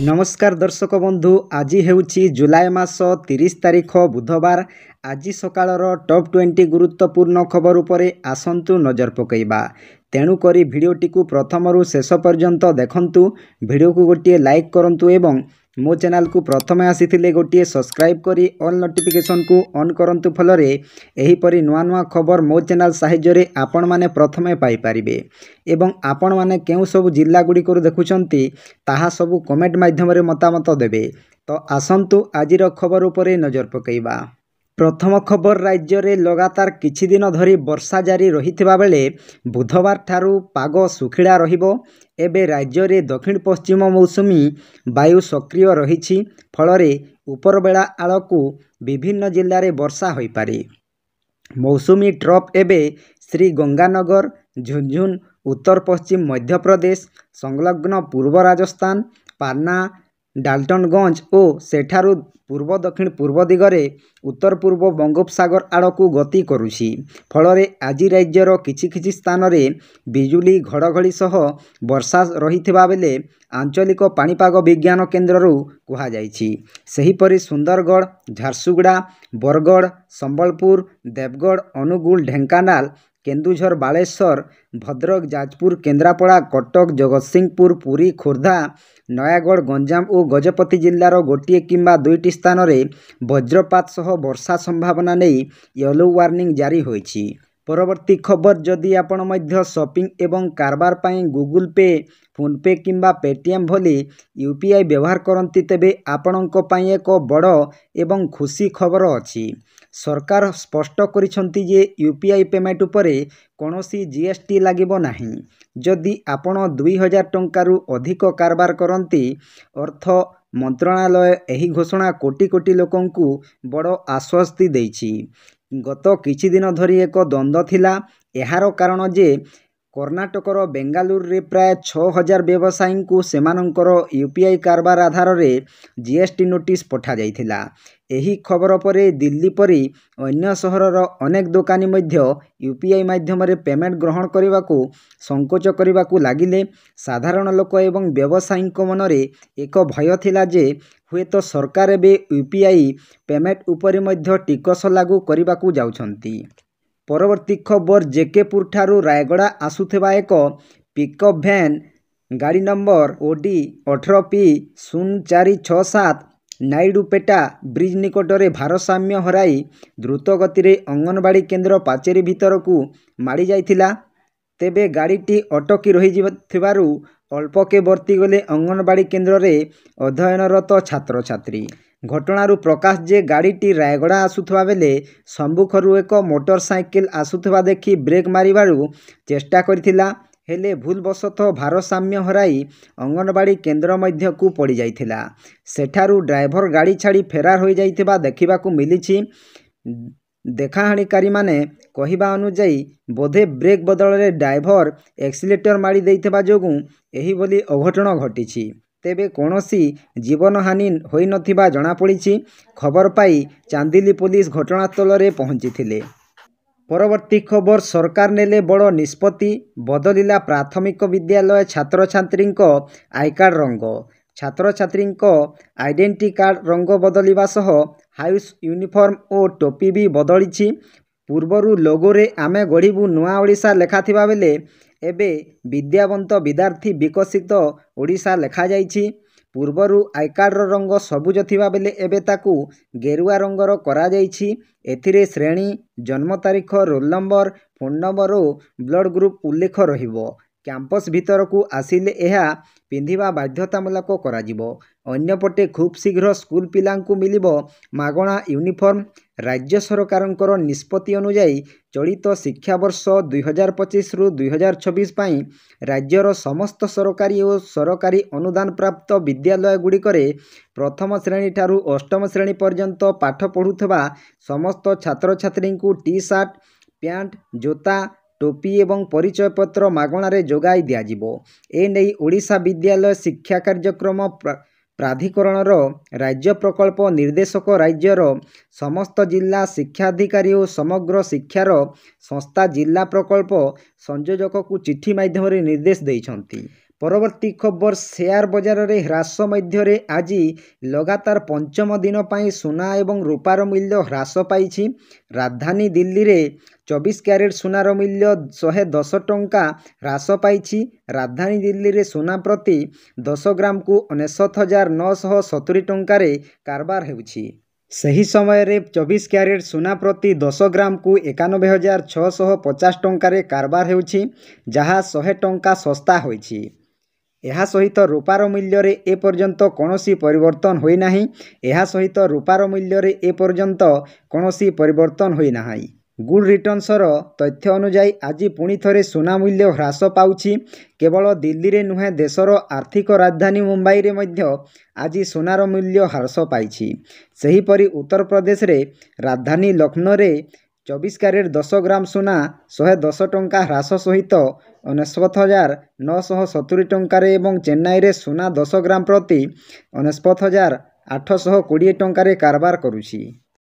नमस्कार दर्शक बंधु आज हेउछि जुलाई मास 30 तारिख बुधवार। आज सकाळर टॉप 20 गुरुत्वपूर्ण खबर उपरे आसंतु नजर पकईबा। तेणुकरी भिडियोटी को प्रथमरु शेष पर्यंत देखंतु। भिडियो को गोटे लाइक करंतु एवं मो चैनल को प्रथमे आसीथिले गोटे सब्सक्राइब करी ऑल नोटिफिकेशन को ऑन करंतु। फलरे एहीपरि नुआ नुआ खबर मो चैनल साहाय्य रे आपण माने प्रथमे पाई परिबे एवं आपण माने केउ सब जिल्ला गुडी को देखुचंती ताहा सब कमेंट माध्यम रे मतामत देबे। तो आसंतु आजिर खबर उपरे नजर पकईबा। प्रथम खबर राज्य रे लगातार किछि दिन धरी वर्षा जारी रहिथिबा बेले बुधवार ठारू पाग सुखिला रहिबो। एबे राज्य रे दक्षिण पश्चिम मौसुमी वायु सक्रिय रहिछि। फलरे उपरबेला आळकू विभिन्न जिल्ला रे वर्षा होई पारे। मौसुमी ट्रफ एबे श्री गंगानगर, झुंझुन, उत्तर पश्चिम मध्य प्रदेश, संलग्न पूर्व राजस्थान, पान्ना, डाल्टनगंज और सेठारु पूर्व दक्षिण पूर्व दिगरे उत्तर पूर्व बंगोपसागर आड़कू गति करुछि। फलरे आज राज्यर किछि किछि स्थान रे बिजुली घड़घड़ी सह वर्षा रहिथिबा बेले आंचलिक पाणीपाग विज्ञान केन्द्ररू कुहा जाइछि। सेहीपरि सुंदरगढ़, झारसुगुड़ा, बरगढ़, संबलपुर, देवगढ़, अनुगुल, ढेंकानाल, केन्दुझर, बालेश्वर, भद्रक, जाजपुर, केन्द्रापड़ा, कटक, जगतसिंहपुर, पुरी, खोर्धा, नयागढ़, गंजाम और गजपति जिल्लार गोटे किंबा दुईटी स्थान रे वज्रपात सह वर्षा संभावना नहीं येलो वार्निंग जारी होइछि। परवर्ती खबर जदि आपण मध्य शॉपिंग एवं कारबार पाई गूगल पे, फोन पे किंबा पेटीएम भली यूपीआई व्यवहार करती तेबे आपणक पाई एक बड़ एवं खुशी खबर अछि। सरकार स्पष्ट करिसंती जे यूपीआई पेमेंट उपरे कोनोसी जीएसटी लागिबो नाही। जदि आपण 2000 टंकारु अधिक कारबार करती। अर्थ मंत्रणालय एही घोषणा कोटी कोटी लोकंकु बड़ आश्वस्ति देइछि। गत किछि दिन धरी एक द्वंद्व थिला। एहार कारण जे कर्णाटकर बेंगालुरु रे प्राय 6000 व्यवसायी को सेमानंकर यूपीआई कारबार आधार रे जीएसटी नोटिस पठा जाइथिला। एही खबर परे दिल्ली परी अन्य सहरर अनेक दोकानी मध्य यूपीआई माध्यम रे पेमेंट ग्रहण करने संकोच करने लगिले। साधारण लोक एवं व्यवसायी मनरे एक भय थिला जे हुएत सरकार एबे यूपीआई पेमेंट उपरे मध्य टिकस लागू करने जाउछंती। परवर्ती खबर जेकेपुर ठारू रायगड़ा आसुथिबा एक पिकअप भैन गाड़ी नंबर ओडी 18P 0467 नाइडुपेटा ब्रिज निकटरे भारसाम्य हराई द्रुत गति रे अंगनवाड़ी केन्द्र पाचेरी भीतर को माड़ी जाइथिला। तेबे गाड़ीटी अटकी रही अल्पके बर्ती गले अंगनवाड़ी केन्द्र रे अध्ययनरत छात्र छात्री। घटनारू प्रकाश जे गाड़ीटी रायगड़ा आसुथवा बेले सम्मुखरू एक मोटरसाइकेल आसुथवा देखी ब्रेक मारिबारू चेष्टा करिथिला। हेले भूलवशतः भारसाम्य हराई अंगनवाड़ी केन्द्र मध्य को पड़ जाइथिला। सेठारू ड्राइवर गाड़ी छाड़ी फेरार हो जाइथिबा देखिबाकू मिलिछि। देखाहाणीकारी माने कहिबा अनुଯାयी बोधे ब्रेक बदल रे ड्राइवर एक्सीलेटर मारी देइथिबा जोगु एही बोली अघटन घटिछि। तेबे कोनोसी जीवन हानि होई नथिबा जणा पड़िछि। खबर पाई चांदिली पुलिस घटनास्थल रे पहुंचीथिले। परवर्ती खबर सरकार नेले बड़ निष्पत्ति बदलिला प्राथमिक विद्यालय छात्र छात्री आई कार्ड रंग। छात्र छात्री आइडेंटिटी कार्ड रंग बदलिबा सह हाउस यूनिफॉर्म और टोपी भी बदलिछि। पूर्वरु लोगोरे आमे गढ़िबु नुआ ओडिशा लेखाथिबा बेले एबे विद्यावंत विद्यार्थी विकसित ओडिशा लेखा जाइछि। पूर्वरु आई कार्ड रंग सबुज थिबा बेले एबे ताकू गेरुआ रंगर करा जाइछि। एथिरे श्रेणी, जन्म तारीख, रोल नंबर, फोन नंबर और ब्लड ग्रुप उल्लेख रहिबो। कैंपस भीतर को आसिले एहा पिंधिबा बाध्यतामूलक करा जिवो। अन्यपटे खूब शीघ्र स्कूल पिलांकु मिलिबो मागणा यूनिफॉर्म। राज्य सरकारंकर निष्पत्ति अनुଯାयी चलित शिक्षा वर्ष 2025 रु 2026 पाई राज्यर समस्त सरकारी और सरकारी अनुदान प्राप्त विद्यालय गुड़िकरे प्रथम श्रेणी ठारू अष्टम श्रेणी पर्यंत पाठ पढ़ुथबा समस्त छात्र छात्री को टी शर्ट, पैंट, जोता, टोपी एवं परिचय पत्र मागणारे जोगाई दियाजिबो। एनेई ओडिशा विद्यालय शिक्षा कार्यक्रम प्राधिकरणर राज्य प्रकल्प निर्देशक राज्यर समस्त जिला शिक्षाधिकारी और समग्र शिक्षार संस्था जिला प्रकल्प संयोजक को चिठी माध्यम निर्देश देइछंती। ପରବର୍ତ୍ତୀ ଖବର ସେୟାର ବଜାରରେ ହ୍ରାସ ମଧ୍ୟରେ ଆଜି ଲଗାତାର ପଞ୍ଚମ ଦିନ ପାଇଁ ସୁନା ଏବଂ ରୂପାର ମୂଲ୍ୟ ହ୍ରାସ ପାଇଛି। ରାଜଧାନୀ ଦିଲ୍ଲୀରେ 24 କ୍ୟାରେଟ୍ ସୁନାର ମୂଲ୍ୟ 110 ଟଙ୍କା ହ୍ରାସ ପାଇଛି। ରାଜଧାନୀ ଦିଲ୍ଲୀରେ ସୁନା ପ୍ରତି 10 ଗ୍ରାମକୁ 99,970 ଟଙ୍କାରେ କାରବାର ହେଉଛି। ସେହି ସମୟରେ 24 କ୍ୟାରେଟ୍ ସୁନା ପ୍ରତି 10 ଗ୍ରାମକୁ 91,650 ଟଙ୍କାରେ କାରବାର ହେଉଛି, ଯାହା 100 ଟଙ୍କା ଶସ୍ତା ହୋଇଛି। ଏହା ସହିତ ରୂପାର ମୂଲ୍ୟରେ ଏପର୍ଯ୍ୟନ୍ତ କୌଣସି ପରିବର୍ତ୍ତନ ହୋଇନାହିଁ। ଏହା ସହିତ ରୂପାର ମୂଲ୍ୟରେ ଏପର୍ଯ୍ୟନ୍ତ କୌଣସି ପରିବର୍ତ୍ତନ ହୋଇନାହିଁ। ଗୁଡ୍ ରିଟର୍ଣ୍ଣସର ତଥ୍ୟ ଅନୁଯାୟୀ ଆଜି ପୁଣି ଥରେ ସୁନା ମୂଲ୍ୟ ହ୍ରାସ ପାଉଛି। କେବଳ ଦିଲ୍ଲୀରେ ନୁହେଁ, ଦେଶର ଆର୍ଥିକ ରାଜଧାନୀ ମୁମ୍ବାଇରେ ମଧ୍ୟ ଆଜି ସୁନାର ମୂଲ୍ୟ ହ୍ରାସ ପାଇଛି। ସେହିପରି ଉତ୍ତରପ୍ରଦେଶରେ ରାଜଧାନୀ ଲକ୍ଷ୍ନୌରେ 24 କ୍ୟାରେଟ୍ 10 ଗ୍ରାମ ସୁନା 110 ଟଙ୍କା ହ୍ରାସ ସହିତ 99,970 ଟଙ୍କାରେ ଏବଂ ଚେନ୍ନାଇରେ ସୁନା 10 ଗ୍ରାମ ପ୍ରତି 99,820 ଟଙ୍କାରେ କାରବାର କରୁଛି।